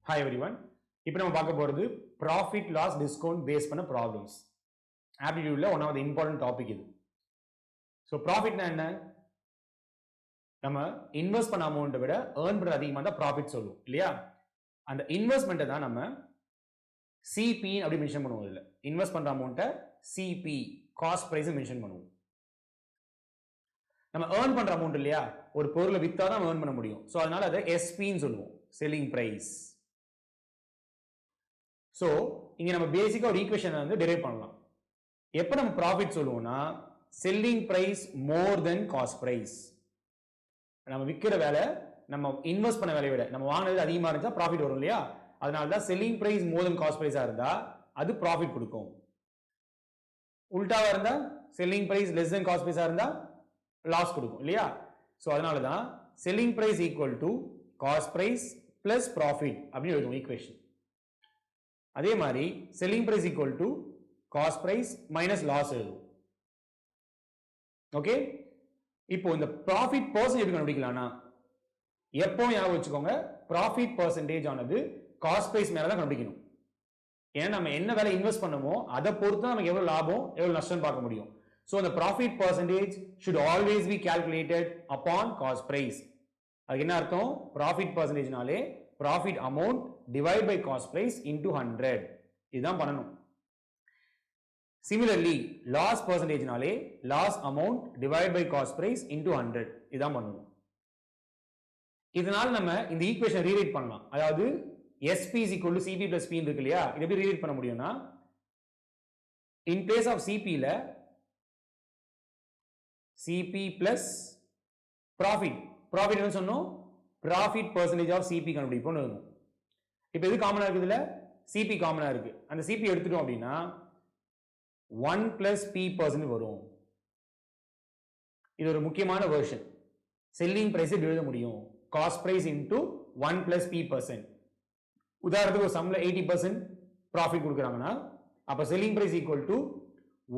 Hi everyone. இப்போ நம்ம பார்க்க போறது profit loss discount based பண்ண problems. Aptitudeல one of the important topic இது. So profitனா என்ன? நம்ம இன்வெஸ்ட் பண்ண அமௌண்ட்டை விட earn பண்ற அதிகமாக தான் profit சொல்லுவோம் இல்லையா? அந்த இன்வெஸ்ட்மெண்ட்டை தான் நம்ம CP அப்படி மென்ஷன் பண்ணுவோம் இதுல. இன்வெஸ்ட் பண்ற அமௌண்ட்டை CP காஸ்ட் பிரைஸ் மென்ஷன் பண்ணுவோம். நம்ம earn பண்ற அமௌண்ட் இல்லையா? ஒரு பொருளை வித்தா தான் earn பண்ண முடியும். ஸோ அதனால அதை SP ன்னு சொல்லுவோம். Selling price. ஸோ இங்க நம்ம பேசிக்கா ஒரு ஈக்குவேஷன் வந்து டெரைவ் பண்ணலாம். எப்போ நம்ம ப்ராஃபிட் சொல்லுவோம்னா selling price more than cost price. நம்ம விற்கிற வேலை நம்ம இன்வெஸ்ட் பண்ண வேலையை விட நம்ம வாங்கினது அதிகமாக இருந்தால் ப்ராஃபிட் வரும் இல்லையா? அதனால தான் selling price more than cost பிரைஸாக இருந்தால் அது ப்ராஃபிட் கொடுக்கும். உல்டாவாக இருந்தால் selling price less than cost பிரைஸாக இருந்தால் லாஸ் கொடுக்கும் இல்லையா? ஸோ அதனால தான் selling price equal to cost price plus profit அப்படின்னு எழுதுவோம் ஈக்குவேஷன். அதே மாதிரி selling price equal to cost price minus loss எழுதும். ஓகே, இப்போ இந்த ப்ராஃபிட் பர்சன்டேஜ் எப்படி கண்டுபிடிக்கலாம்னா எப்பவும் ஞாபகம் வச்சுக்கோங்க, ப்ராஃபிட் பர்சன்டேஜ் ஆனது காஸ்ட் பிரைஸ் மேல தான் கண்டுபிடிக்கணும். ஏன்னா நம்ம என்ன வேலை இன்வெஸ்ட் பண்ணுமோ அதை பொறுத்து தான் நமக்கு எவ்வளவு லாபம் எவ்வளவு நஷ்டம் பார்க்க முடியும். ஸோ அந்த profit percentage should always be calculated upon cost price. அதுக்கு என்ன அர்த்தம்? ப்ராஃபிட் பர்சன்டேஜ்னாலே profit amount divide by cost price into 100 இதுதான் பண்ணணும். சிமிலர்லி லாஸ் பர்சன்டேஜ்னாலே loss amount divide by cost price into 100 இதுதான் பண்ணணும். இதனால நம்ம இந்த ஈக்குவேஷன் ரீரைட் பண்ணலாம். அதாவது SP is equal to CP plus P இருக்கு இல்லையா? இதை எப்படி ரீரைட் பண்ண முடியும்னா இன் பிளேஸ் ஆஃப் CP ல CP plus ப்ராஃபிட். ப்ராஃபிட் என்ன சொன்னோம்? ப்ராஃபிட் பர்சன்டேஜ் ஆஃப் CP கண்டுபிடிப்போம். இப்போ எது காமனா இருக்குதுல? CP காமனா இருக்கு. அந்த CP எடுத்துட்டோம் அப்படின்னா 1 plus P% வரும். இது ஒரு முக்கியமான வெர்ஷன். செல்லிங் பிரைஸ் எழுத முடியும். Cost price into 1 plus P%. உதாரணத்துக்கு ஒரு சம்ல 80% ப்ராஃபிட் கொடுக்குறாங்கன்னா அப்ப selling price equal to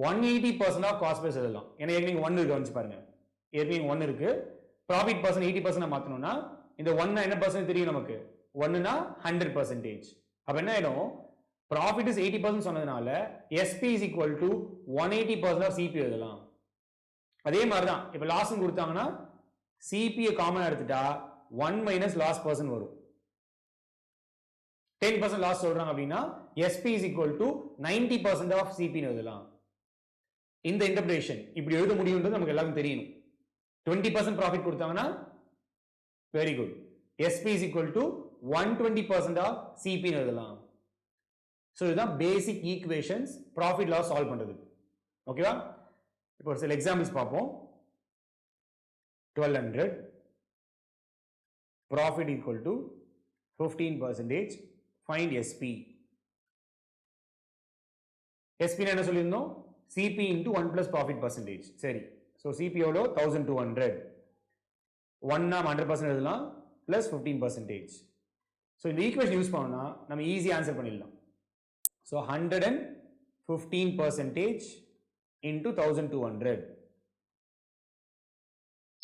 180% of cost price எழுதலாம். ஏன்னா ஏற்கனவே 1 இருக்கு வந்து பாருங்க. ஏற்கனவே 1 இருக்கு. ப்ராஃபிட் பர்சன்ட் 80% மாத்தணும்னா இந்த 1 என்ன பர்சன்ட் தெரியும் நமக்கு? 1னா 100%. அப்ப என்ன ஆயிடும்? ப்ராஃபிட் இஸ் 80% சொன்னதுனால SP is equal to 180% of CP எழுதலாம். அதே மாதிரி தான் இப்ப லாஸ் கொடுத்தாங்கன்னா CP காமனா எடுத்துட்டா 1 மைனஸ் லாஸ் பர்சன்ட் வரும். 10% லாஸ் சொல்றாங்க அப்படின்னா SP is equal to 90% of CP எழுதலாம். இந்த இன்டர்பிரேஷன் இப்படி எழுத முடியும்ன்றது நமக்கு எல்லாருக்கும் தெரியணும். 20% ப்ராஃபிட் கொடுத்தாங்கன்னா very good. SP is equal to 120% of CP எழுதலாம். ஸோ இதுதான் basic equations profit loss solve பண்றது. ஓகேவா? இப்போ ஒரு சில எக்ஸாம்பிள்ஸ் பார்ப்போம். 1200 profit equal to 15%. Find SP. SP என்ன சொல்லியிருந்தோம்? CP into 1 plus profit percentage. சரி, ஸோ CP எவ்வளோ? 1200. 1 நாம் 100% எழுதலாம் plus 15%. ஸோ இந்த ஈக்குவேஷன் யூஸ் பண்ணோம்னா நம்ம ஈஸி ஆன்சர் பண்ணிடலாம். So 115% into 1200.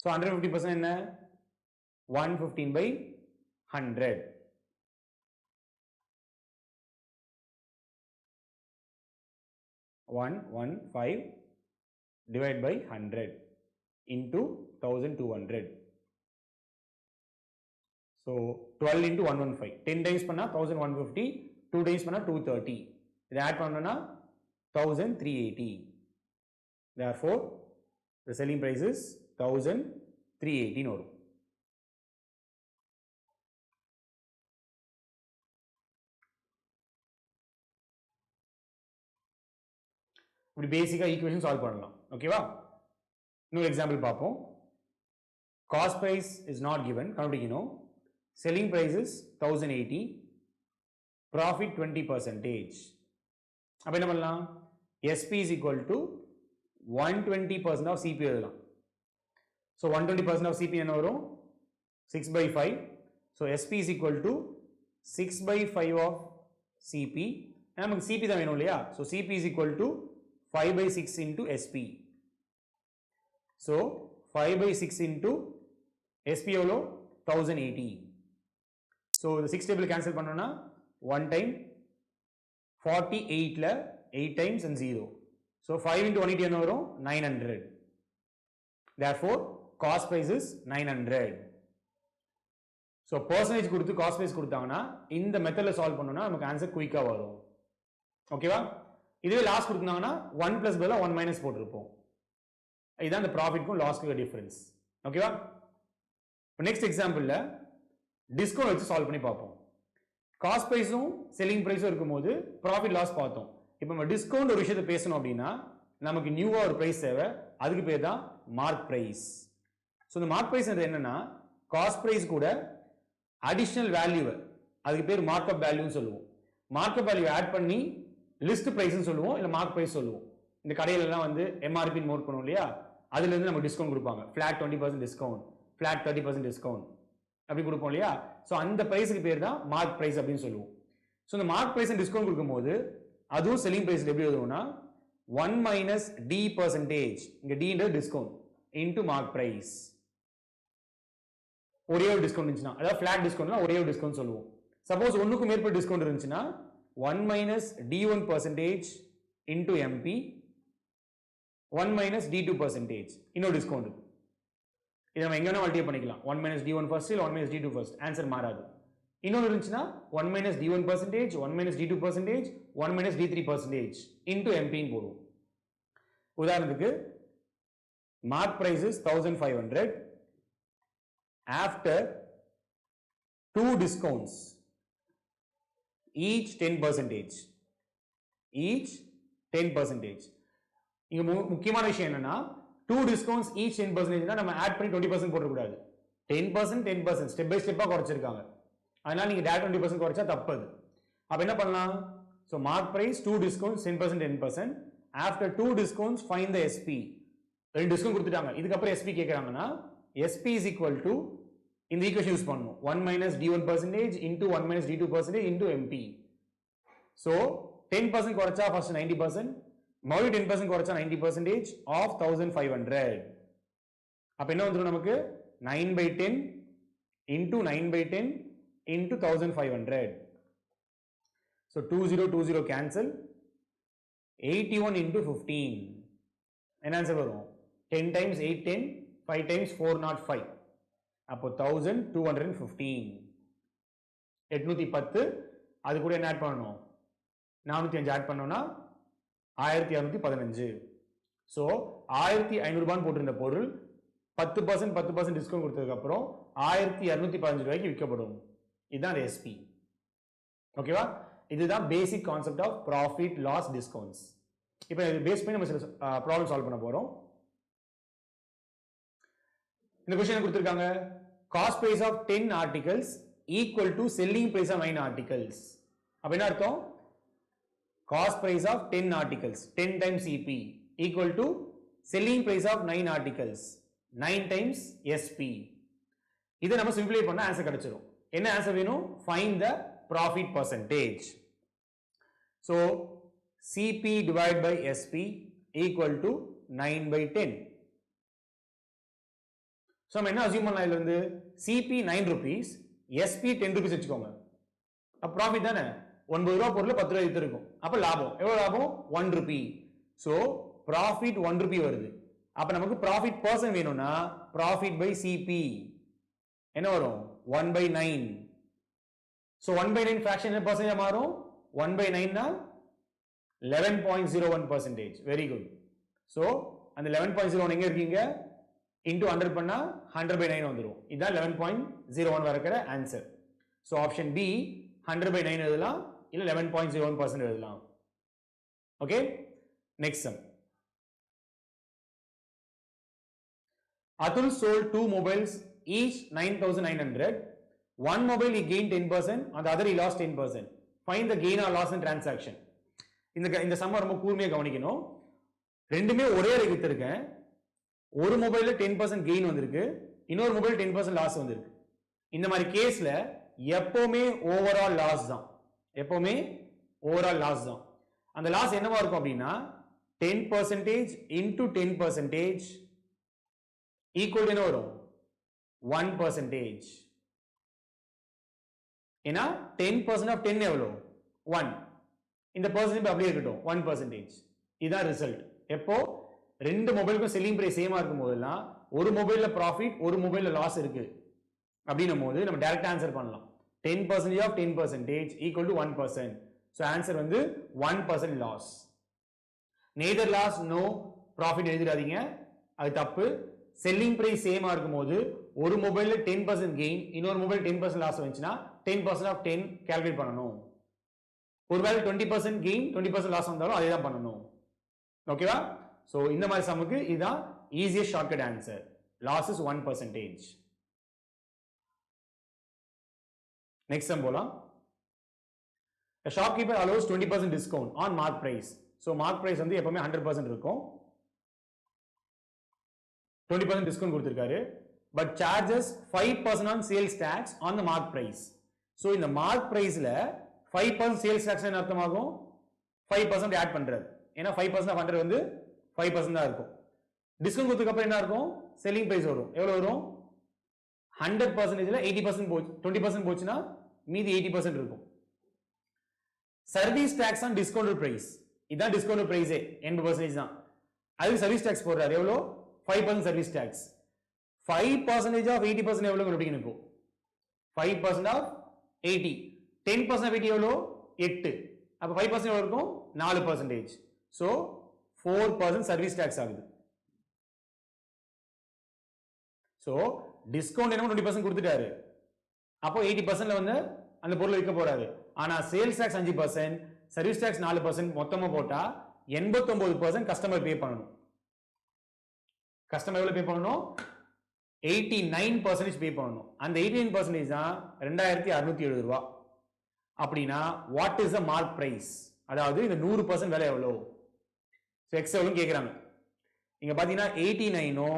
ஸோ 150% என்ன? 115 by 100. One 5 divided by 100 into 1200. So 12 into 115. 10 times பண்ணா 1150, 2 times பண்ணா 230. இதை ஆட் பண்ணோம்னா 1380. Therefore the selling price is 1380 வரும். இப்படி பேசிக்கா ஈக்குவேஷன் சால்வ் பண்ணலாம். ஓகேவா? இன்னொரு எக்ஸாம்பிள் பார்ப்போம். Cost price is not given கண்டுபிடிக்கணும். Selling price is 1080, profit 20%. அப்ப என்ன பண்ணலாம்? SP is equal to 120% of CP எழுதலாம். ஸோ 120% ஆஃப் CP என்ன வரும்? 6/5. So SP is equal to 6/5 of CP. நமக்கு CP தான் வேணும் இல்லையா? So CP is equal to 5/6 into SP. So 5/6 into SP எவ்வளோ? 1080. ஸோ இந்த 6 டேபிள் கேன்சல் பண்ணோம்னா 1 time 48ல 8 times and 0. So 5 into 180 என்ன வரும் 900. Therefore cost price is 900. So percentage கொடுத்து cost price கொடுத்தாங்கன்னா இந்த மெத்தட்ல சால்வ் பண்ணோம்னா நமக்கு ஆன்சர் குயிக்கா வரும். ஓகேவா? இதுவே லாஸ் கொடுத்தாங்கன்னா 1 plus பதிலா 1 minus போட்டுருப்போம். இதுதான் இந்த ப்ராஃபிட்க்கும் லாஸ்க்கு டிஃபரன்ஸ். ஓகேவா? நெக்ஸ்ட் எக்ஸாம்பிள்ல டிஸ்கவுண்ட் வச்சு சால்வ் பண்ணி பார்ப்போம். காஸ்ட் பிரைஸும் செல்லிங் பிரைஸும் இருக்கும்போது ப்ராஃபிட் லாஸ் பார்த்தோம். இப்போ நம்ம டிஸ்கவுண்ட் ஒரு விஷயத்தை பேசணும் அப்படின்னா நமக்கு நியூவா ஒரு பிரைஸ் தேவை. அதுக்கு பேர் தான் மார்க் பிரைஸ். ஸோ இந்த மார்க் பிரைஸ் என்னன்னா காஸ்ட் பிரைஸ் கூட அடிஷனல் வேல்யூ, அதுக்கு பேர் மார்க்அப் வேல்யூன்னு சொல்லுவோம். மார்க்அப் வேல்யூ ஆட் பண்ணி லிஸ்ட் பிரைஸ்னு சொல்லுவோம், இல்லை மார்க் பிரைஸ் சொல்லுவோம். இந்த கடையில எல்லாம் வந்து எம்ஆர்பி நோட் பண்ணுவோம் இல்லையா, அதுல இருந்து நம்ம டிஸ்கவுண்ட் கொடுப்பாங்க. ஃபிளாட் 20% டிஸ்கவுண்ட், ஃபிளாட் 30% டிஸ்கவுண்ட் அப்படி கொடுப்போம் இல்லையா. ஸோ அந்த பிரைஸுக்கு பேர் தான் மார்க் பிரைஸ் அப்படின்னு சொல்லுவோம். ஸோ இந்த மார்க் பிரைஸ் டிஸ்கவுண்ட் கொடுக்கும்போது அதுவும் செல்லிங் பிரைஸ் எப்படி எழுதுவோம்னா 1 minus D percentage, இங்க Dன்றது டிஸ்கவுண்ட் இன்டு மார்க் பிரைஸ். ஒரே ஒரு டிஸ்கவுண்ட் இருந்துச்சுன்னா, அதாவது ஃபிளாட் டிஸ்கவுண்ட்னா ஒரே ஒரு டிஸ்கவுண்ட் சொல்லுவோம். சப்போஸ் ஒன்னுக்கு மேற்பட்ட டிஸ்கவுண்ட் இருந்துச்சுன்னா 1 minus D1 percentage into MP, 1 minus D2 percentage இன்னொரு டிஸ்கவுண்ட் இருக்கு. இதை நம்ம எங்க வேணா மல்டிப்ளை பண்ணிக்கலாம். 1 minus D1 first இல்லை 1 minus D2 first, ஆன்சர் மாறாது. இன்னொன்று இருந்துச்சுன்னா 1 minus D1 percentage, 1 minus D2 percentage, 1 minus D3 percentage into MP போடுவோம். உதாரணத்துக்கு mark price is 1500 after 2 discounts each 10%, each 10%. இங்க முக்கியமான விஷயம் என்னன்னா 2 discounts each 10% நம்ம ஆட் பண்ணி 20% போடக்கூடாது. 10% 10% ஸ்டெப் பை ஸ்டெப்பா குறைச்சிருக்காங்க. அதனால நீங்க டேரக்ட் 20% குறைச்சா தப்பது. அப்ப என்ன பண்ணலாம்? So mark price 2 discounts 10% 10%, after 2 discounts find the SP. ரெண்டு டிஸ்கவுண்ட் கொடுத்துட்டாங்க, இதுக்கு அப்புறம் SP கேக்குறாங்கன்னா SP is equal to இந்த ஈக்குவேஷன் யூஸ் பண்ணனும். 1 minus D1 percentage into 1 minus D2 percentage into MP. so 10% குறைச்சா first 90%, மறுபடியும் 10% குறைச்சா 90% of 1500. அப்ப என்ன வந்துரும் நமக்கு 9/10 into 9/10 into 1500. so 2020 cancel, 81 into 15 என்ன ஆன்சர் வரும்? 10 times 8 10, 5 times 405, அப்போ 1215. 810 அது கூட என்ன ஆட் பண்ணணும்? 405 ஆட் பண்ணோம்னா 1215. சோ 1500 ரூபாய் போட்டிருந்த பொருள் 10% 10% டிஸ்கவுண்ட் கொடுத்ததுக்கு அப்புறம் 1215 ரூபாய்க்கு விற்கப்படும். இதுதான் SP. ஓகேவா? இதுதான் basic concept of profit loss discounts. இப்போ இது பேஸ் பண்ணி நம்ம சில ப்ராப்ளம் சால்வ் பண்ண போறோம். இந்த क्वेश्चन கொடுத்திருக்காங்க, cost price of 10 articles equal to selling price of 9 articles. அப்ப என்ன அர்த்தம்? Cost price of 10 articles 10 times EP equal to selling price of 9 articles 9 times SP. இதை நம்ம சிம்பிளை பண்ணா ஆன்சர் கிடைச்சிரும். என்ன ஆன்சர் வேணும்? find the profit percentage. so CP divided by SP equal to 9/10. so நம்ம என்ன அசியூம் பண்ணலாம்? இதுல இருந்து CP 9 rupees, SP 10 rupees வச்சுக்கோங்க. அப்ப ப்ராஃபிட் தானே? 9 ரூபாய் பொருள் 10 ரூபாய் வித்து இருக்கும். அப்ப லாபம் எவ்வளவு? லாபம் 1 rupee. so profit 1 rupee வருது. அப்ப நமக்கு profit percent வேணும்னா profit by CP என்ன வரும்? 1/9. so 1/9 fraction என்ன percentage மாறும்? 1/9 னா 11.01%. very good. so அந்த 11.01 எங்க இருக்கீங்க? into 100 பண்ணா 100/9 வந்துரும். இதான் 11.01 வரக்கிற ஆன்சர். so option B 100/9 எழுதலாம், இல்ல 11.01% எழுதலாம். Okay, next sum. Atul sold 2 mobiles each 9,900. One mobile he gained 10%, and the other he lost 10%. Find the gain or loss in transaction. இந்த சம்ம ரொம்ப கூர்மையா கவனிக்கணும். ரெண்டுமே ஒரே ரேட் வித்திருக்கேன். ஒரு மொபைல்ல 10% கெயின் வந்திருக்கு, இன்னொரு மொபைல் 10% லாஸ் வந்திருக்கு. இந்த மாதிரி கேஸ்ல எப்பவுமே ஓவரால் லாஸ் தான். எப்பவுமே ஓவரால் லாஸ் தான். அந்த லாஸ் என்னவா இருக்கும் அப்படின்னா 10% into 10% ஈக்குவல் என்ன வரும்? 1%. ஏன்னா 10% ஆஃப் 10 எவ்வளோ 1. இந்த பர்சன்டேஜ் அப்படியே இருக்கட்டும் 1%. இதுதான் ரிசல்ட். எப்போ ரெண்டு மொபைலுக்கும் செல்லிங் பிரைஸ் சேமா இருக்கும் போதெல்லாம் ஒரு மொபைல்ல ப்ராஃபிட் ஒரு மொபைல்ல லாஸ் இருக்கு அப்படின்னும் போது நம்ம டைரக்ட் ஆன்சர் பண்ணலாம். 10% of 10% equal to 1%. So answer வந்து 1% loss. Neither loss no profit எழுதிடாதீங்க, அது தப்பு. செல்லிங் பிரைஸ் சேமா இருக்கும் போது ஒரு மொபைல்ல 10% கெயின் இன்னொரு மொபைல் 10% லாஸ் வந்துச்சுன்னா 10% ஆஃப் 10 கால்குலேட் பண்ணணும். ஒருவேளை 20% கெயின் 20% லாஸ் வந்தாலும் அதே தான் பண்ணணும். ஓகேவா? ஸோ இந்த மாதிரி சமுக்கு இதுதான் easiest shortcut answer. Loss is 1%. Next sum போலாம். A shopkeeper allows 20% discount on mark price. So mark price வந்து எப்பவுமே 100% இருக்கும். 20% discount கொடுத்திருக்காரு. But charges 5% on sales tax on the mark price. So இந்த mark priceல 5% sales tax என்ன அர்த்தமாகும்? 5% add பண்றாரு. ஏன்னா 5% ஆஃப் 100 வந்து 5% தான் இருக்கும். டிஸ்கவுண்ட் கொடுத்ததுக்கு அப்புறம் என்ன இருக்கும்? செல்லிங் பிரைஸ் வரும். எவ்வளவு வரும்? 100%ல 80% போச்சு, 20% போச்சுன்னா மீதி 80% இருக்கும். Service tax on discounted price, இதான் டிஸ்கவுண்டட் பிரைஸே 80% தான். அதுக்கு சர்வீஸ் டாக்ஸ் போடுறாரு. எவ்வளோ? 5% சர்வீஸ் டாக்ஸ். 5% ஆஃப் 80% எவ்வளோ கண்டுபிடிக்கணும் இப்போ? 5% ஆஃப் 80, 10% ஆஃப் 80 எவ்வளோ? 8. அப்போ 5% எவ்வளோ இருக்கும்? 4%. ஸோ 4% சர்வீஸ் டாக்ஸ் ஆகுது. ஸோ டிஸ்கவுண்ட் என்ன 20% கொடுத்துட்டாரு, அப்போ 80%ல வந்து அந்த பொருளை விற்க போறாரு. ஆனா சேல்ஸ் டாக்ஸ் 5%, சர்வீஸ் டாக்ஸ் 4% மொத்தமா போட்டா 89% கஸ்டமர் பே பண்ணணும். கஸ்டமர் எவ்வளவு பே பண்ணணும்? 89% பே பண்ணணும். அந்த 89% தான் 2670 ரூபாய். அப்படின்னா what is the mark price? அதாவது இந்த 100% விலை எவ்வளவு? எக்ஸ் எவ்வளவு கேக்குறாங்க. இங்க பாத்தீங்கன்னா 89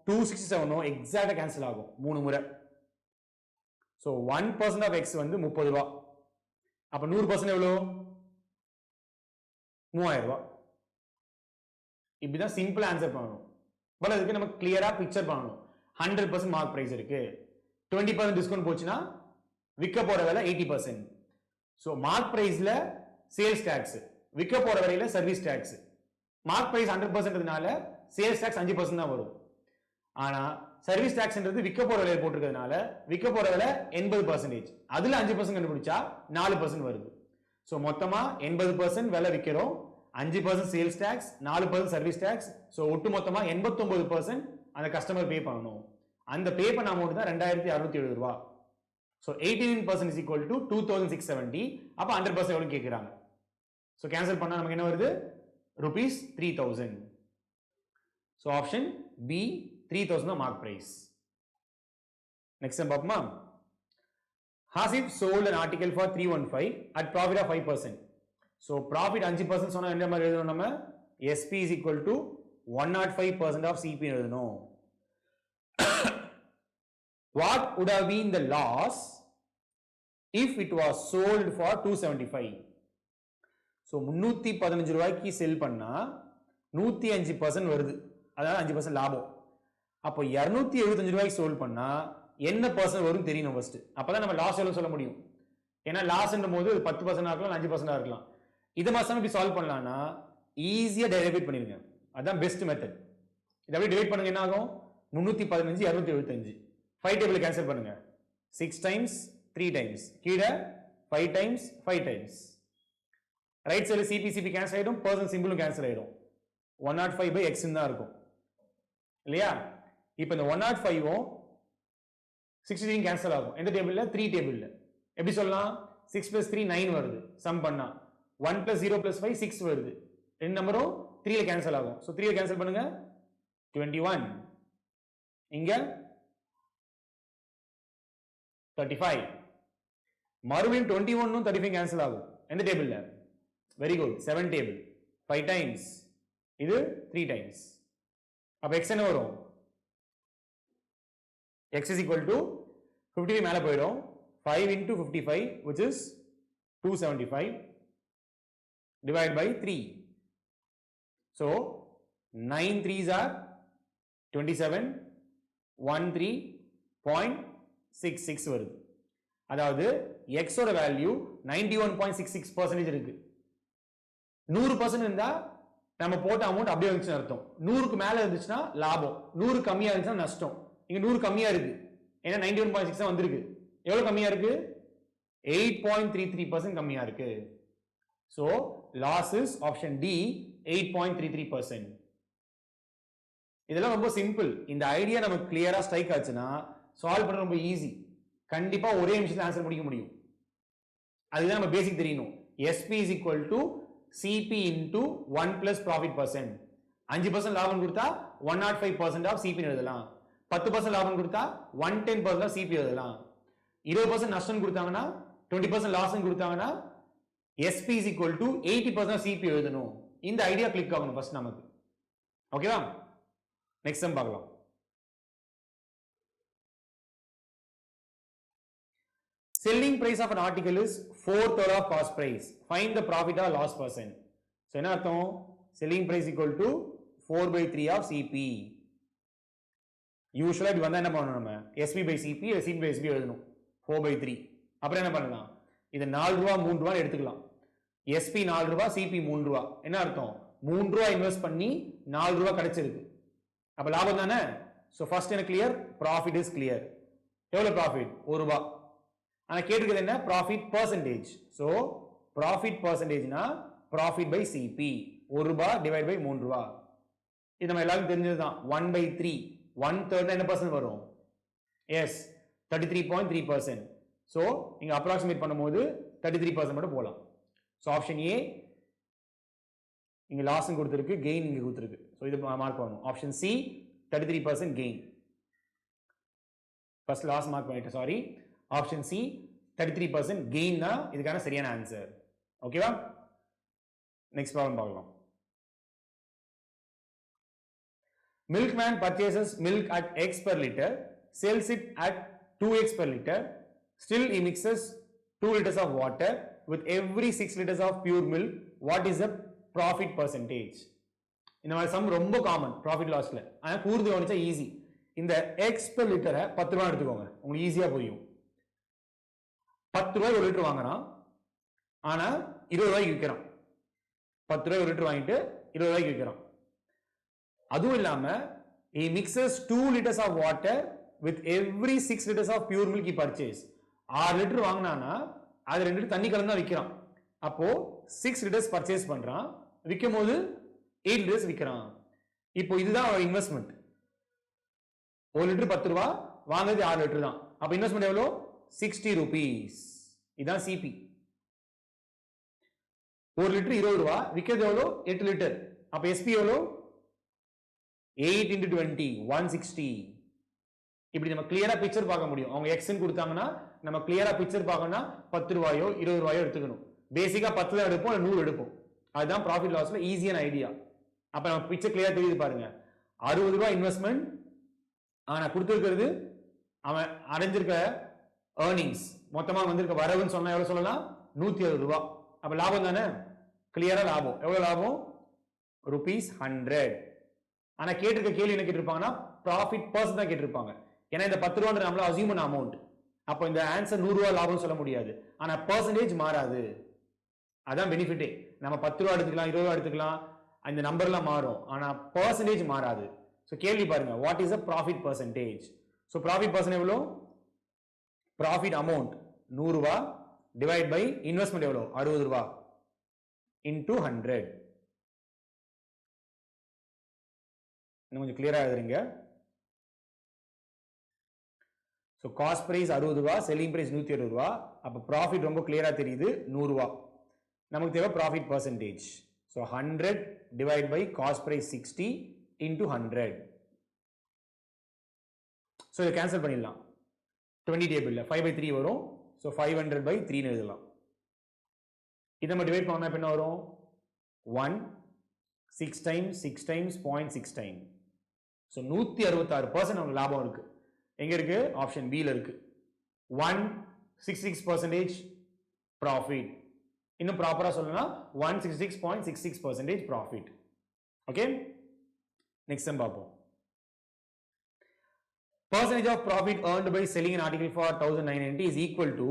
267 எக்ஸாக்டா கேன்சல் ஆகும் 3 முறை. So 1% of x வந்து 30 ரூபாய். அப்ப 100% எவ்வளோ? 3000 ரூபாய். இப்படிதான் சிம்பிள் ஆன்சர் பண்ணணும். பட் அதுக்கு நம்ம கிளியரா பிக்சர் பண்ணணும். 100% மார்க் பிரைஸ் இருக்கு, 20% டிஸ்கவுண்ட் போச்சுன்னா விற்க போற விலை 80%. ஸோ மார்க் பிரைஸ்ல சேல்ஸ் டாக்ஸ், விற்க போற விலையில சர்வீஸ் டாக்ஸ். மார்க் பிரைஸ் 100%னால சேல்ஸ் டாக்ஸ் 5% தான் வரும். ஆனா சர்வீஸ் டாக்ஸ்ன்றது விற்க போற விலையை போட்டிருக்கிறதுனால விற்க போற விலை 80%, அதுல 5% கண்டுபிடிச்சா 4% வருது. ஸோ மொத்தமா 80% விலை விற்கிறோம், 5% sales tax, 4% service tax. So ஒட்டு மொத்தமா 89% அந்த கஸ்டமர் பே பண்ணணும். அந்த பே பண்ண அமௌண்ட் தான் 2670 ரூபாய். So 89% is equal to 2670. அப்போ 100% எவ்வளவு கேட்கிறாங்க. ஸோ கேன்சல் பண்ணா நமக்கு என்ன வருது? rupees 3000. ஸோ ஆப்ஷன் பி 3000 தான் மார்க் பிரைஸ். நெக்ஸ்ட் டைம் பாப்போமா? Hasif sold an article for 315 at profit of 5%. So profit 5% சொன்னா என்ன மாதிரி எழுதணும் நம்ம? SP is equal to 105% of CP எழுதணும். What would have been the loss if it was sold for 275? So 315 ரூபாய்க்கு செல் பண்ணா 105% வருது, அதாவது 5% லாபம். அப்போ 275 ரூபாய்க்கு சோல்ட் பண்ணா என்ன பர்சன்ட் வரும் தெரியணும் ஃபர்ஸ்ட். அப்பதான் நம்ம லாஸ் எவ்வளவு சொல்ல முடியும். ஏன்னா லாஸ்ன்னும் போது 10% இருக்கலாம், 5% இருக்கலாம். இதை மாசம் இப்படி சால்வ் பண்ணலாம்னா ஈஸியா டெரிவேட் பண்ணிருங்க. அதான் பெஸ்ட் மெத்தட். இதை அப்படியே டிவைட் பண்ணுங்க, என்ன ஆகும்? 315 275. 5 டேபிள் கேன்சல் பண்ணுங்க. 6 டைம்ஸ் 3 டைம்ஸ், கீழே 5 times 5 times. Right side CP cancel ஆயிடும், பர்சன் சிம்பிளும் கேன்சல் ஆயிடும். 105/x தான் இருக்கும் இல்லையா? இப்போ இந்த 105ம் 63 கேன்சல் ஆகும். எந்த டேபிள்ல? 3 டேபிள்ல. எப்படி சொல்லலாம்? 6 + 3 9 வருது. சம் பண்ணா 1 + 0 + 5 6 வருது. ரெண்டு நம்பரும் 3ல கேன்சல் ஆகும். சோ 3ல கேன்சல் பண்ணுங்க 21. இங்க 35. மறுபடியும் 21 35 கேன்சல் ஆகும். எந்த டேபிள்ல? Very good, 7 table. 5 டைம்ஸ், இது 3 டைம்ஸ். அப்ப x என்ன வரும்? x is equal to 55 மேல போயிடும். 5 into 55 which is 275 divided by 3. So 9 3s are 27, 13.66 வருது. அதாவது x ஓட வேல்யூ 91.66% இருக்கு. 100% இருந்தா நம்ம போட்ட அமௌண்ட் அப்படியே வந்துச்சுன்னு அர்த்தம். 100க்கு மேல இருந்துச்சுன்னா லாபம், 100 கம்மியா இருந்துச்சுன்னா நஷ்டம். இங்க 100 கம்மியா இருக்கு, ஏன்னா 91.6 தான் வந்திருக்கு. எவ்வளவு கம்மியா இருக்கு? 8.33% கம்மியா இருக்கு. So loss is option D, 8.33%. இதெல்லாம் ரொம்ப சிம்பிள். இந்த ஐடியா நமக்கு கிளியரா ஸ்ட்ரைக் ஆச்சுன்னா சால்வ் பண்ண ரொம்ப ஈஸி. கண்டிப்பா ஒரே நிமிஷத்துல ஆன்சர் முடிக்க முடியும். அதுதான் நம்ம பேசிக் தெரியணும். SP is equal to CP into 1 plus profit percent. 5% லாபம் கொடுத்தா 105% of CP எழுதலாம். 10% லாபம் கொடுத்தா 110% of CP எழுதலாம். 20% நஷ்டம் கொடுத்தாங்கன்னா 20% லாஸ் கொடுத்தாங்கன்னா SP is equal to 80% of CP எழுதணும். இந்த ஐடியா கிளிக் ஆகணும் ஃபர்ஸ்ட் நமக்கு. ஓகேவா? நெக்ஸ்ட் சம் பார்க்கலாம். Selling price of an article is 4/3 of cost price. Find the profit or loss percent. So என்ன அர்த்தம்? Selling price equal to 4/3 of CP. யூசுவலா இப்படி வந்தா என்ன பண்ணணும்? நம்ம SP by CP இல்ல CP by SP எழுதணும். 4/3. அப்புறம் என்ன பண்ணலாம்? இது 4 ரூபா 3 ரூபா எடுத்துக்கலாம். SP 4 ரூபா, CP 3 ரூபா. என்ன அர்த்தம்? 3 ரூபா இன்வெஸ்ட் பண்ணி 4 ரூபா கிடைச்சிருக்கு. அப்ப லாபம் தானே? சோ ஃபர்ஸ்ட் என்ன கிளியர்? Profit is clear. எவ்வளவு ப்ராஃபிட்? 1 ரூபா. ஆனா கேட்டிருக்கிறது என்ன? Profit percentage. சோ ப்ராஃபிட் பெர்சன்டேஜ்னா ப்ராஃபிட் பை CP. 1 ரூபா டிவைட் பை 3 ரூபா. இது நம்ம எல்லாருக்கும் தெரிஞ்சதுதான். 1/3. 1/3 என்ன பர்சன்ட் வரும்? எஸ், 33.3%. சோ இங்க அப்ராக்சிமேட் பண்ணும்போது 33% மட்டும் போலாம். சோ ஆப்ஷன் ஏ இங்க லாஸ் கொடுத்திருக்கு, கெயின் இங்க கொடுத்திருக்கு. சோ இது மார்க் பண்ணணும். Option C 33% gain. First loss mark பண்ணிட்டேன், சாரி. ஆப்ஷன் சி 33% கெயின் தான் இதுக்கான சரியான ஆன்சர். ஓகேவா? நெக்ஸ்ட் ப்ராப்ளம் பார்க்கலாம். Milkman purchases milk at X per liter, sells it at 2X per liter. Still he mixes 2 liters of water with every 6 liters of pure milk. What is the profit percentage? இந்த மாதிரி some ரொம்ப common profit லாஸ்ல. ஆனா கூர்ந்து கவனிச்சா easy. இந்த X per liter 10 ரூபாய் எடுத்துக்கோங்க, உங்களுக்கு ஈஸியா புரியும். 10 ரூபாய் ஒரு லிட்டர் வாங்குறான், ஆனா 20 ரூபாய்க்கு விற்கிறான். 10 ரூபாய் ஒரு லிட்டர் வாங்கிட்டு 20 ரூபாய்க்கு விற்கிறான். அதுவும் இல்லாம he mixes 2 liters of water with every 6 liters of pure milk he purchase. 6 litre வாங்கினானா அது 2 லிட்டர் தண்ணி கலந்து தான் விற்கிறான். அப்போ 6 liters பர்ச்சேஸ் பண்றான், விற்கும் போது 8 liters விற்கிறான். இப்போ இதுதான் ஒரு இன்வெஸ்ட்மெண்ட். 1 லிட்டர் 10 ரூபாய், வாங்குறது 6 லிட்டர் தான். அப்ப இன்வெஸ்ட்மெண்ட் எவ்வளவு? 60 rupees. இதான் CP. 1 லிட்டர் 20 ரூபாய், விற்கிறது எவ்வளவு? 8 லிட்டர். அப்ப SP எவ்வளவு? 8 into 20, 160. இப்படி நம்ம கிளியரா பிக்சர் பார்க்க முடியும். அவங்க எக்ஸ்ன்னு கொடுத்தாங்கன்னா நம்ம கிளியரா பிக்சர் பார்க்கணும்னா 10 ரூபாயோ 20 ரூபாயோ எடுத்துக்கணும். பேசிக்கா 10 தான் எடுப்போம், 100 எடுப்போம். அதுதான் ப்ராஃபிட் லாஸ்ல ஈஸியான ஐடியா. அப்ப நம்ம பிக்சர் கிளியரா தெரியுது பாருங்க. 60 ரூபாய் இன்வெஸ்ட்மெண்ட், ஆனா கொடுத்திருக்கிறது அவன் அடைஞ்சிருக்க ஏர்னிங்ஸ், மொத்தமா வந்திருக்க வரவுன்னு சொன்னா எவ்வளவு சொல்லலாம்? 160 ரூபாய். அப்ப லாபம் தானே? கிளியரா லாபம். எவ்வளவு லாபம்? ₹100. ஆனா கேட்டிருக்க கேள்வி என்ன கேட்டிருப்பாங்கன்னா ப்ராஃபிட் பர்சன்ட் தான் கேட்டிருப்பாங்க. ஏன்னா இந்த 10 ரூபாய் நம்மள அசியூம் பண்ண அமௌண்ட். அப்போ இந்த ஆன்சர் 100 ரூபாய் லாபம் சொல்ல முடியாது. ஆனா பெர்சன்டேஜ் மாறாது. அதான் பெனிஃபிட்டே. நம்ம 10 ரூபாய் எடுத்துக்கலாம், 20 ரூபாய் எடுத்துக்கலாம், அந்த நம்பர்லாம் மாறும், ஆனா பெர்சன்டேஜ் மாறாது. சோ கேள்வி பாருங்க, what is a profit percentage? So profit percent எவ்வளவு? ப்ராஃபிட் அமௌண்ட் 100 ரூபாய் டிவைட் பை இன்வெஸ்ட்மெண்ட் எவ்வளவு? 60 ரூபாய் into 100. கொஞ்சம் கிளியரா எழுதுறீங்க. சோ காஸ்ட் பிரைஸ் 60 ரூபாய், செல்லிங் பிரைஸ் 160 ரூபாய். அப்ப ப்ராஃபிட் ரொம்ப கிளியரா தெரியுது 100 ரூபாய். நமக்கு தேவை profit percentage. So 100 divide by cost price 60 into 100. So இத கேன்சல் பண்ணிடலாம். 20 டேபிள்ல 5/3 வரும். சோ 500/3 ன்னு எழுதலாம். இத நம்ம டிவைட் பண்ணா என்ன வரும்? 1 6 times 6 times 0.6 times. So 166% நமக்கு லாபம் இருக்கு. எங்க இருக்கு? ஆப்ஷன் B ல இருக்கு. 166% ப்ராஃபிட். இன்னும் ப்ராப்பரா சொல்லணும்னா 166.66% ப்ராஃபிட். ஓகே, நெக்ஸ்ட் சம் பார்ப்போம். Percentage of profit earned by selling an article for 1990 is equal to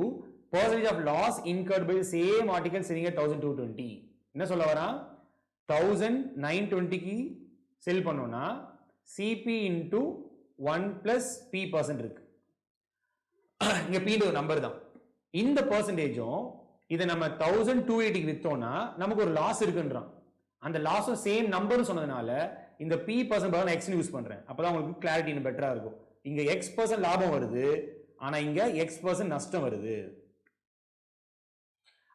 percentage of loss incurred by the same article selling at 1220. என்ன சொல்ல வரான் 1920 க்கு செல் பண்ணோம்னா CP into 1 plus P% இருக்கு. இங்க P ஒரு number தான். இந்த பெர்சன்டேஜும் இதை நம்ம 1280 க்கு வித்தோம்னா நமக்கு ஒரு லாஸ் இருக்குன்றான். அந்த லாஸும் சேம் நம்பர்னு சொன்னதுனால இந்த P% பதிலா X யூஸ் பண்றேன். அப்பதான் உங்களுக்கு கிளாரிட்டி இன்னும் பெட்டரா இருக்கும். இங்க X% லாபம் வருது, ஆனா இங்க X% நஷ்டம் வருது.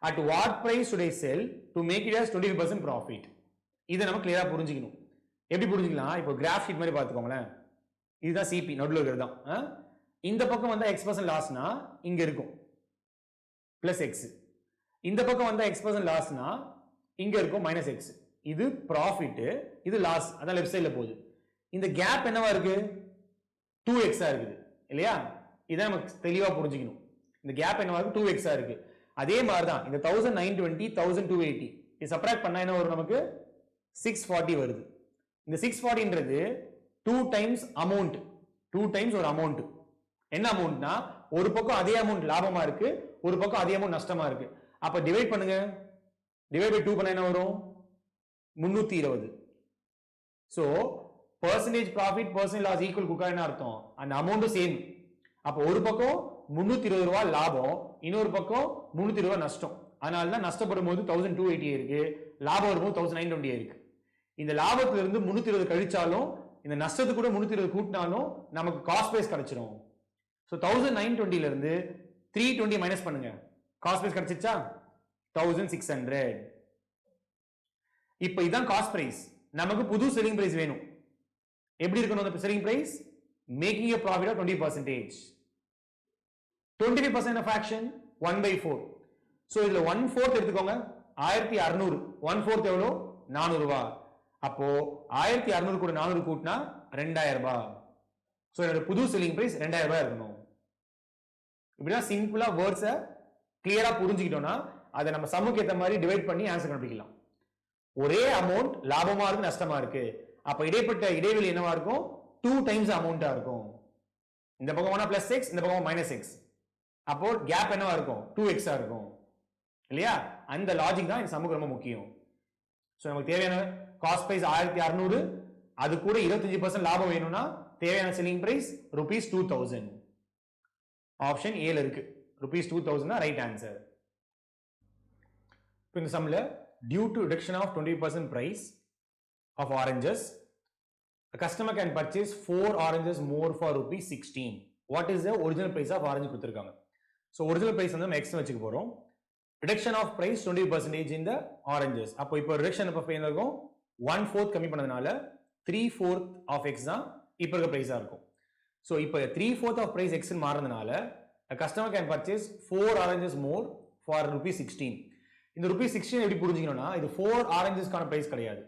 At what price should I sell to make it as 25% profit? இதை நம்ம கிளியரா புரிஞ்சுக்கணும். எப்படி புரிஞ்சுக்கலாம்? இப்போ கிராஃப் ஷீட் மாதிரி பார்த்துக்கோங்களேன். இதுதான் CP நடுவில் இருக்கிறது தான். இந்த பக்கம் வந்தா X% லாஸ்னா இங்க இருக்கும் பிளஸ் X. இந்த பக்கம் வந்தா X% லாஸ்னா இங்க இருக்கும் மைனஸ் X. இது ப்ராஃபிட், இது லாஸ், அதான் லெஃப்ட் சைடுல போகுது. இந்த கேப் என்னவா இருக்கு? 2x இருக்குது இல்லையா? இதை நமக்கு தெளிவா புரிஞ்சுக்கணும். இந்த கேப் என்னவா இருக்கு? 2x இருக்கு. அதே மாதிரி தான் இந்த 1920 1280 இது சப்ட்ராக்ட் பண்ணா என்ன வரும்? நமக்கு 640 வருது. இந்த 640ன்றது 2 டைம்ஸ் அமௌண்ட், 2 டைம்ஸ் ஒரு அமௌண்ட். என்ன அமௌண்ட்னா ஒரு பக்கம் அதே அமௌண்ட் லாபமா இருக்கு, ஒரு பக்கம் அதே அமௌண்ட் நஷ்டமா இருக்கு. அப்ப டிவைட் பண்ணுங்க. டிவைட் பை 2 பண்ணா என்ன வரும்? 320. So percentage profit percentage loss equal குக்கா என்ன அர்த்தம்? அந்த அமௌண்ட் சேம். அப்ப ஒரு பக்கம் 320 ரூபாய் லாபம், இன்னொரு பக்கம் 320 ரூபாய் நஷ்டம். அதனால தான் நஷ்டப்படும் போது 1280 இருக்கு, லாபம் வரும்போது 1920 இருக்கு. இந்த லாபத்துல இருந்து 320 கழிச்சாலும் இந்த நஷ்டத்துக்கு கூட 320 கூட்டினாலும் நமக்கு காஸ்ட் பிரைஸ் கிடைச்சிரும். சோ 1920 ல இருந்து 320 மைனஸ் பண்ணுங்க. காஸ்ட் பிரைஸ் கிடைச்சிச்சா? 1600. இப்போ இதான் காஸ்ட் பிரைஸ். நமக்கு புது செல்லிங் பிரைஸ் வேணும். எப்படி இருக்கணும் அந்த selling price? Making a profit of 20%. 25% of action 1/4. So இதுல 1/4 எடுத்துக்கோங்க. 1600. 1/4 எவ்வளவு? 400 ரூபாய். அப்போ 1600 கூட 400 கூட்டினா 2000 ரூபாய். சோ என்னோட புது செல்லிங் பிரைஸ் 2000 ரூபாய் இருக்கணும். இப்படிதான் சிம்பிளா வேர்ட்ஸை கிளியரா புரிஞ்சுக்கிட்டோம்னா அதை நம்ம சம்முக்கு ஏற்ற மாதிரி டிவைட் பண்ணி ஆன்சர் கண்டுபிடிக்கலாம். ஒரே அமௌண்ட் லாபமா இருக்கு, நஷ்டமா இருக்கு. அப்ப இடைப்பட்ட இடைவெளி என்னவா இருக்கும்? 2 டைம்ஸ் அமௌண்டா இருக்கும். இந்த பக்கம் பிளஸ் எக்ஸ், இந்த பக்கம் மைனஸ் எக்ஸ். அப்போ கேப் என்னவா இருக்கும்? 2x இருக்கும் இல்லையா? அந்த லாஜிக் தான் இந்த சம்முக்கு ரொம்ப முக்கியம். சோ நமக்கு தேவையான காஸ்ட் பிரைஸ் 1600, அது கூட 25% லாபம் வேணும்னா தேவையான செல்லிங் பிரைஸ் ₹2000. ஆப்ஷன் ஏல இருக்கு. ₹2000 தான் ரைட் ஆன்சர். இப்போ இந்த சம்ல due to reduction of 20% price of oranges, a customer can purchase 4 oranges more for ₹16. What is the original price of orange கொடுத்திருக்காங்க. So original price வந்து நம்ம x னு வச்சுக்க போறோம். Reduction of price 20% in the oranges. அப்போ இப்போ reduction இப்போ என்ன இருக்கும்? 1/4 கம்மி பண்ணதுனால 3/4 of x தான் இப்போ இருக்க பிரைஸா இருக்கும். So இப்போ 3/4 of price x னு மாறதுனால a customer can purchase 4 oranges more for ₹16. இந்த ₹16 எப்படி புரிஞ்சுக்கணும்னா இது 4 ஆரஞ்சஸ்க்கான பிரைஸ் கிடையாது.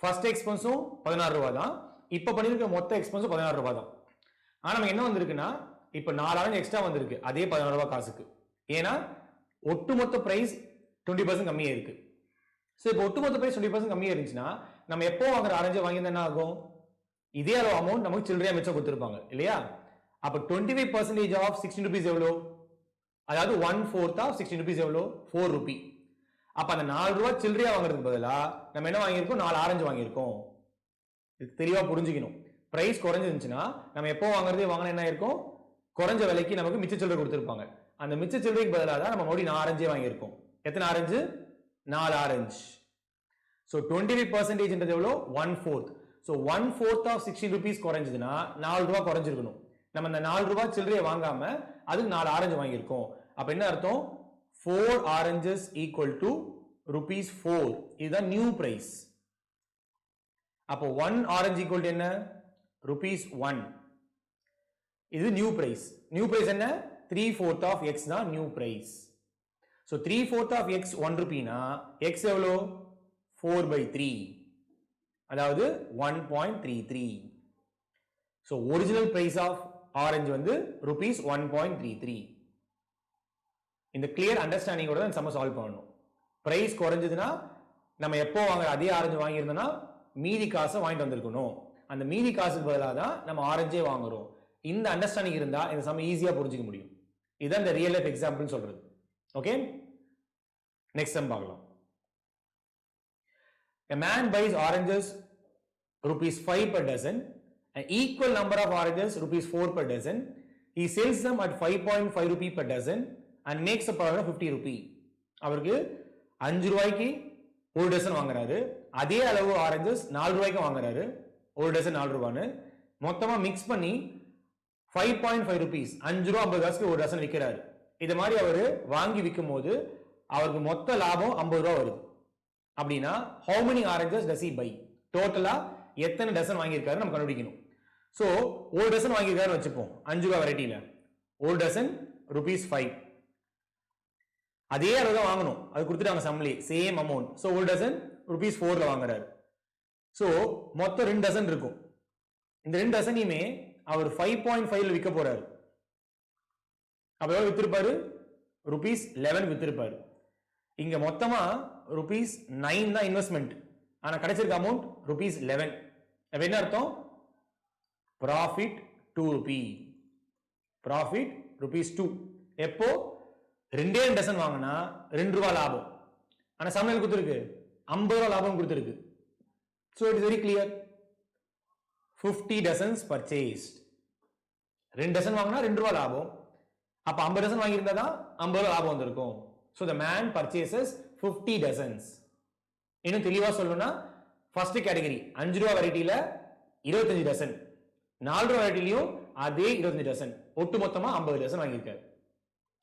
ஃபர்ஸ்ட் எக்ஸ்பென்ஸும் 16 ரூபாய் தான். இப்போ பண்ணிருக்க மொத்த எக்ஸ்பென்ஸும் 16 ரூபாய் தான். ஆனா நமக்கு என்ன வந்திருக்குன்னா இப்போ 4 ஆரஞ்சு எக்ஸ்ட்ரா வந்திருக்கு அதே 16 ரூபாய் காசுக்கு. ஏன்னா ஒட்டுமொத்த பிரைஸ் 20% கம்மியா இருக்கு. சோ இப்போ ஒட்டுமொத்த பிரைஸ் 20% கம்மியா இருந்துச்சுன்னா நம்ம எப்போ வாங்குற ஆரஞ்சு வாங்கியிருந்தா என்ன ஆகும்? இதே அளவு அமௌண்ட் நமக்கு சில்லறையா மிச்சம் கொடுத்துருப்பாங்க இல்லையா? அப்ப 25% ஆஃப் 16 rupees எவ்வளோ? அதாவது 1/4 ஆஃப் 16 rupees எவ்வளோ? 4 rupee. அப்ப அந்த 4 ரூபாய் சில்லறையா வாங்குறதுக்கு பதிலா நம்ம என்ன வாங்கியிருக்கோம்? 4 ஆரஞ்சு வாங்கியிருக்கோம். இது தெளிவா புரிஞ்சுக்கணும். பிரைஸ் குறைஞ்சிருந்துச்சுன்னா நம்ம எப்போ வாங்குறதே வாங்கினா என்ன இருக்கும்? குறைஞ்ச விலைக்கு நமக்கு மிச்ச சில்லறை கொடுத்துருப்பாங்க. அந்த மிச்ச சில்லறைக்கு பதிலாக தான் நம்ம மறுபடியும் 4 ஆரஞ்சே வாங்கியிருக்கோம். எத்தனை ஆரஞ்சு? 4 ஆரஞ்சு. ஸோ 25% எவ்வளோ? 1/4. ஸோ 1/4 ஆஃப் 16 rupees குறைஞ்சதுன்னா 4 ரூபாய் குறைஞ்சிருக்கணும். நம்ம இந்த 4 ரூபாய் சில்லறையை வாங்காம அதுக்கு 4 ஆரஞ்சு வாங்கியிருக்கோம். அப்ப என்ன அர்த்தம்? 4 oranges equal to ₹4. இதுதான் நியூ பிரைஸ். அப்போ 1 orange equal to என்ன? ₹1. இது நியூ பிரைஸ். நியூ பிரைஸ் என்ன? 3/4 of x தான் new price. So 3/4 of x 1 rupee னா x எவ்வளோ? 4/3. அதாவது 1.33. So original price of orange வந்து ₹1.33. இந்த கிளியர் அண்டர்ஸ்டாண்டிங்கோட தான் சம்ம சால்வ் பண்ணணும். பிரைஸ் குறைஞ்சதுன்னா நம்ம எப்போ வாங்குற அதே ஆரஞ்சு வாங்கியிருந்தோம்னா மீதி காசை வாங்கிட்டு வந்திருக்கணும். அந்த மீதி காசுக்கு பதிலாக தான் நம்ம ஆரஞ்சே வாங்குறோம். இந்த அண்டர்ஸ்டாண்டிங் இருந்தா இந்த சம ஈஸியா புரிஞ்சுக்க முடியும். இதுதான் இந்த ரியல் லைஃப் எக்ஸாம்பிள் சொல்றது. ஓகே, நெக்ஸ்ட் சம் பார்க்கலாம். A man buys oranges rupees 5 per dozen, an equal number of oranges rupees 4 per dozen. He sells them at 5.5 rupee per dozen and makes a profit of 50 rupee. அவருக்கு 5 ரூபாய்க்கு ஒரு dozen வாங்குறாரு, அதே அளவு oranges 4 ரூபாய்க்கு வாங்குறாரு, ஒரு டசன் 4 ரூபான்னு மொத்தமா மிக்ஸ் பண்ணி 5.5 rupees 5 ரூபா 50 காசுக்கு ஒரு டசன் விற்கிறாரு. இது மாதிரி அவரு வாங்கி விற்கும் போது அவருக்கு மொத்த லாபம் 50 ரூபா வருது. அப்படின்னா how many oranges does he buy? டோட்டலா எத்தனை டசன் வாங்கியிருக்காரு நம்ம கண்டுபிடிக்கணும். சோ ஒரு டசன் வாங்கியிருக்காருன்னு வச்சுப்போம், 5 ரூபா வெரைட்டில ஒரு டசன் ₹5. அதே அளவு தான் வாங்கணும், அது கொடுத்துட்டாங்க சம்லி, சேம் அமௌண்ட். சோ ஒரு டசன் ₹4ல வாங்குறாரு. சோ மொத்தம் 2 டசன் இருக்கும். இந்த 2 டசனையுமே அவர் 5.5ல விற்க போறாரு. அப்ப எவ்வளவு வித்திருப்பாரு? ₹11 வித்திருப்பாரு. இங்க மொத்தமா ₹9 தான் இன்வெஸ்ட்மெண்ட், ஆனா கிடைச்சிருக்க அமௌண்ட் ₹11. அப்ப என்ன அர்த்தம்? Profit 2 Ruby, profit ₹2. எப்போ? 2 டசன் வாங்கினா 2 ரூபாய் லாபம், ஆனா சமையல் கொடுத்துருக்கு 50 ரூபாய் லாபம் கொடுத்துருக்கு. So it is very clear. 50 dozens purchased. 2 dozen வாங்கினா 2 ரூபாய் லாபம், அப்ப 50 டசன் வாங்கி இருந்தா தான் 50 ரூபாய் லாபம் வந்திருக்கும். So the man purchases 50 dozens. இன்னும் தெளிவா சொல்லணும்னா ஃபர்ஸ்ட் கேட்டகரி 5 ரூபாய் வெரைட்டில 25 டசன், 4 ரூபாய் வெரைட்டிலயும் அதே 25 டசன், ஒட்டு மொத்தமா 50 டசன் வாங்கியிருக்காரு.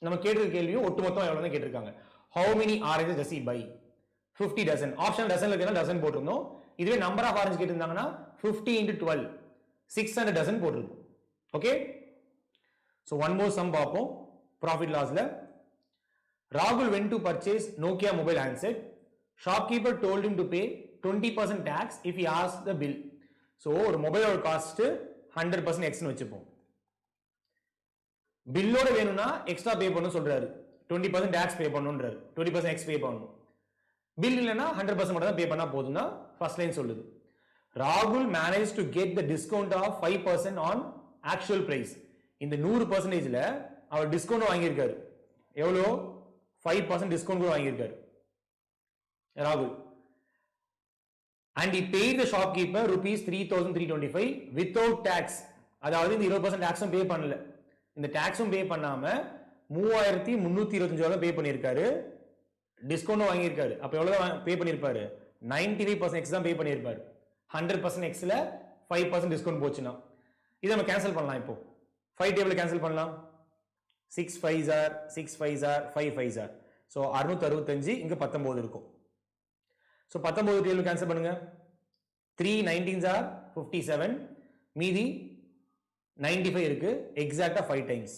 நம்ம கேட்டிருக்க கேள்வியும் ஒட்டு மொத்தமா எவ்வளவு தான் கேட்டிருக்காங்க. How many oranges does he buy? 50 dozen. Option டசன்ல இருக்கா டசன் போட்டிருந்தோம். இதுவே நம்பர் ஆஃப் ஆரஞ்சு கேட்டிருந்தாங்கன்னா 50 into 12 600 டசன் போட்டிருக்கும். Okay, so one more sum பார்ப்போம். ப்ராஃபிட் லாஸ்ல Rahul went to purchase Nokia mobile handset. Shopkeeper told him to pay 20% tax if he asked the bill. So ஒரு மொபைலோட cost 100% எக்ஸ்னு வச்சுப்போம். பில்லோட வேணும்னா extra pay பண்ணணும் சொல்றாரு, 20% டாக்ஸ் பே பண்ணணும்ன்றாரு, 20% எக்ஸ் பே பண்ணணும். பில் இல்லைன்னா 100% மட்டும் தான் பே பண்ணா போதும் தான் ஃபர்ஸ்ட் லைன் சொல்லுது. Rahul managed to get the discount of 5% on actual price. இந்த 100%ல அவர் டிஸ்கவுண்ட் வாங்கியிருக்காரு. எவ்வளோ? 5% டிஸ்கவுண்ட் கூட வாங்கியிருக்காரு ராகுல். And he paid the shopkeeper ₹3,325 without tax. அதாவது இந்த 20% டாக்ஸும் பே பண்ணல, இந்த டாக்ஸும் பே பண்ணாம 3,325 பே பண்ணியிருக்காரு, டிஸ்கவுண்ட் வாங்கியிருக்காரு. அப்ப எவ்வளவு பே பண்ணியிருப்பாரு? 95% எக்ஸ் தான் பே பண்ணியிருப்பாரு. 100% எக்ஸ்ல 5% டிஸ்கவுண்ட் போச்சுன்னா இதை நம்ம கேன்சல் பண்ணலாம். இப்போ 5 டேபிள் கேன்சல் பண்ணலாம். 6 5s are 6 5s are 5 5s are. So 665, இங்க 19 இருக்கும். So 19 டேபிள் கேன்சல் பண்ணுங்க. 3 19s are 57, மீதி 95 இருக்கு, எக்ஸாக்ட்டா 5 times.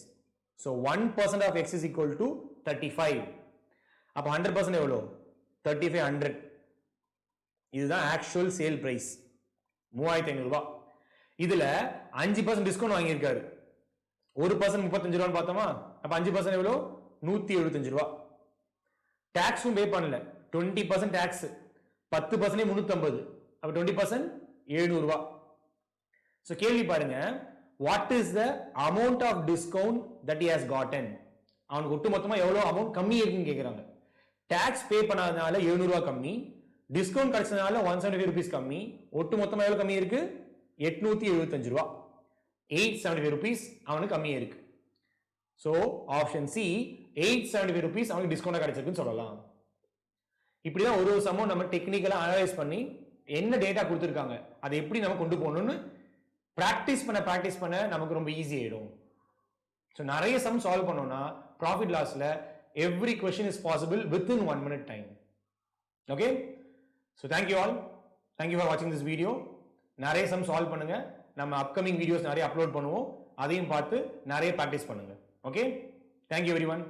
So 1% of x is equal to 35. அப்ப 100% எவ்வளவு? 3500. இதுதான் ஆக்சுவல் சேல் பிரைஸ், 3500 ரூபாய். இதுல 5% டிஸ்கவுண்ட் வாங்கியிருக்காரு. 1% 35 ரூபான்னு பார்த்தோமா, அப்ப 5% எவ்வளவு? 175 ரூபாய். டாக்ஸும் பே பண்ணல, 20% டாக்ஸ், 10% 350, அப்ப 20% 700 ரூபாய். சோ கேள்வி பாருங்க, what is the amount of discount that he has gotten? அவனுக்கு ஒட்டு மொத்தமா எவ்வளவு அமௌண்ட் கம்மி இருக்குன்னு கேக்குறாங்க. டாக்ஸ் பே பண்ணாதனால 700 ரூபாய் கம்மி, டிஸ்கவுண்ட் கிடைச்சதுனால 175 rupees கம்மி, ஒட்டு மொத்தமா எவ்வளவு கம்மி இருக்கு? 875 ரூபாய். 875 rupees அவனுக்கு கம்மியா இருக்கு. சோ ஆப்ஷன் சி 875 rupees அவனுக்கு டிஸ்கவுண்ட் கிடைச்சிருக்குன்னு சொல்லலாம். இப்படிதான் ஒரு சமம் நம்ம டெக்னிக்கலா அனலைஸ் பண்ணி என்ன டேட்டா கொடுத்திருக்காங்க அதை எப்படி நம்ம கொண்டு போகணும்னு பிராக்டிஸ் பண்ண நமக்கு ரொம்ப ஈஸி ஆயிடும். சோ நிறைய சம் சால்வ் பண்ணோம்னா ப்ராஃபிட் லாஸ்ல every question is possible within 1 minute time. Okay, so thank you all, thank you for watching this video. நிறைய சம் சால்வ் பண்ணுங்க, நம்ம அப்கமிங் வீடியோஸ் நிறைய அப்லோட் பண்ணுவோம், அதையும் பார்த்து நிறைய பிராக்டிஸ் பண்ணுங்க. Okay, thank you everyone.